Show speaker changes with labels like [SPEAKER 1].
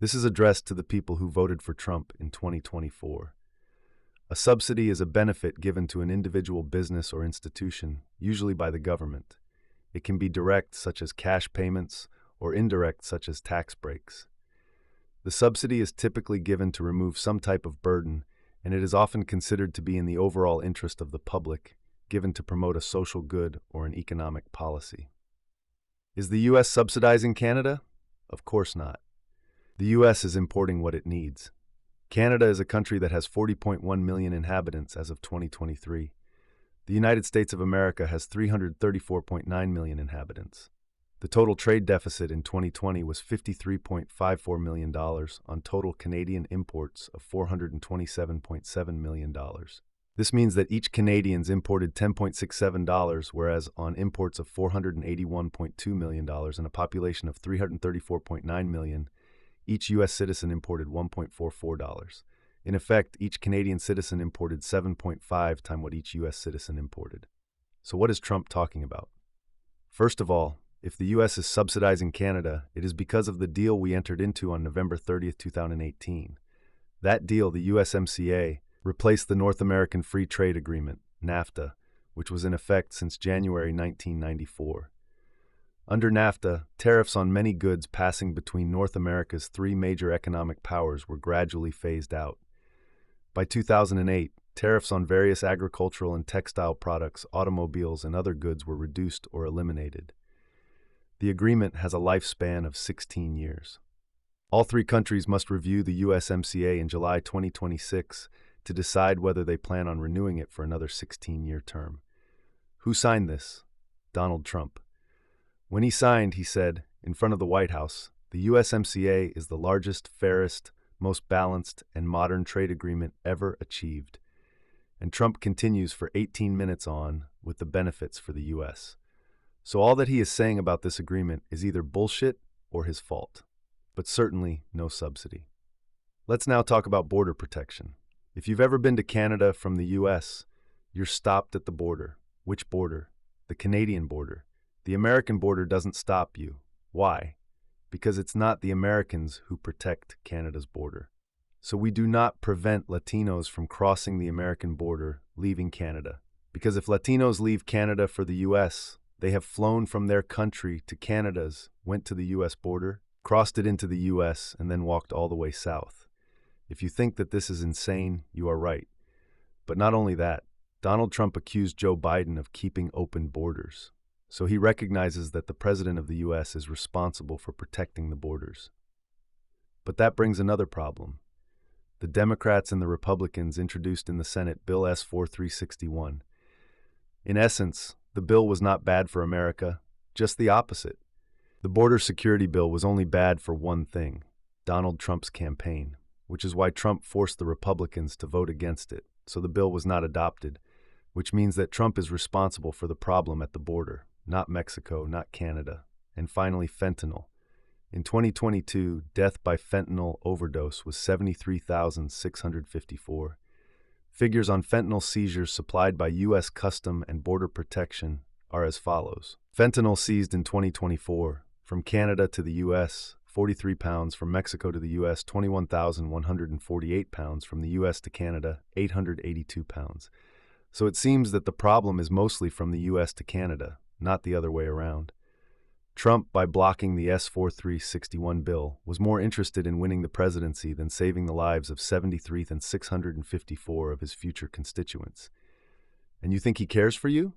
[SPEAKER 1] This is addressed to the people who voted for Trump in 2024. A subsidy is a benefit given to an individual business or institution, usually by the government. It can be direct, such as cash payments, or indirect, such as tax breaks. The subsidy is typically given to remove some type of burden, and it is often considered to be in the overall interest of the public, given to promote a social good or an economic policy. Is the U.S. subsidizing Canada? Of course not. The U.S. is importing what it needs. Canada is a country that has 40.1 million inhabitants as of 2023. The United States of America has 334.9 million inhabitants. The total trade deficit in 2020 was $53.54 million on total Canadian imports of $427.7 million. This means that each Canadians imported $10.67, whereas on imports of $481.2 million and a population of 334.9 million, each U.S. citizen imported $1.44. In effect, each Canadian citizen imported 7.5 times what each U.S. citizen imported. So what is Trump talking about? First of all, if the U.S. is subsidizing Canada, it is because of the deal we entered into on November 30th, 2018. That deal, the USMCA, replaced the North American Free Trade Agreement, NAFTA, which was in effect since January 1994. Under NAFTA, tariffs on many goods passing between North America's three major economic powers were gradually phased out. By 2008, tariffs on various agricultural and textile products, automobiles, and other goods were reduced or eliminated. The agreement has a lifespan of 16 years. All three countries must review the USMCA in July 2026 to decide whether they plan on renewing it for another 16-year term. Who signed this? Donald Trump. When he signed, he said, in front of the White House, the USMCA is the largest, fairest, most balanced, and modern trade agreement ever achieved. And Trump continues for 18 minutes on with the benefits for the U.S. So all that he is saying about this agreement is either bullshit or his fault, but certainly no subsidy. Let's now talk about border protection. If you've ever been to Canada from the U.S., you're stopped at the border. Which border? The Canadian border. The American border doesn't stop you. Why? Because it's not the Americans who protect Canada's border. So we do not prevent Latinos from crossing the American border, leaving Canada. Because if Latinos leave Canada for the U.S., they have flown from their country to Canada's, went to the U.S. border, crossed it into the U.S., and then walked all the way south. If you think that this is insane, you are right. But not only that, Donald Trump accused Joe Biden of keeping open borders. So he recognizes that the president of the U.S. is responsible for protecting the borders. But that brings another problem. The Democrats and the Republicans introduced in the Senate Bill S-4361. In essence, the bill was not bad for America, just the opposite. The border security bill was only bad for one thing, Donald Trump's campaign, which is why Trump forced the Republicans to vote against it, so the bill was not adopted, which means that Trump is responsible for the problem at the border. Not Mexico, not Canada. And finally, fentanyl. In 2022, death by fentanyl overdose was 73,654. Figures on fentanyl seizures supplied by U.S. Custom and Border Protection are as follows. Fentanyl seized in 2024, from Canada to the U.S., 43 pounds, from Mexico to the U.S., 21,148 pounds, from the U.S. to Canada, 882 pounds. So it seems that the problem is mostly from the U.S. to Canada, not the other way around. Trump, by blocking the S-4361 bill, was more interested in winning the presidency than saving the lives of 73,654 of his future constituents. And you think he cares for you?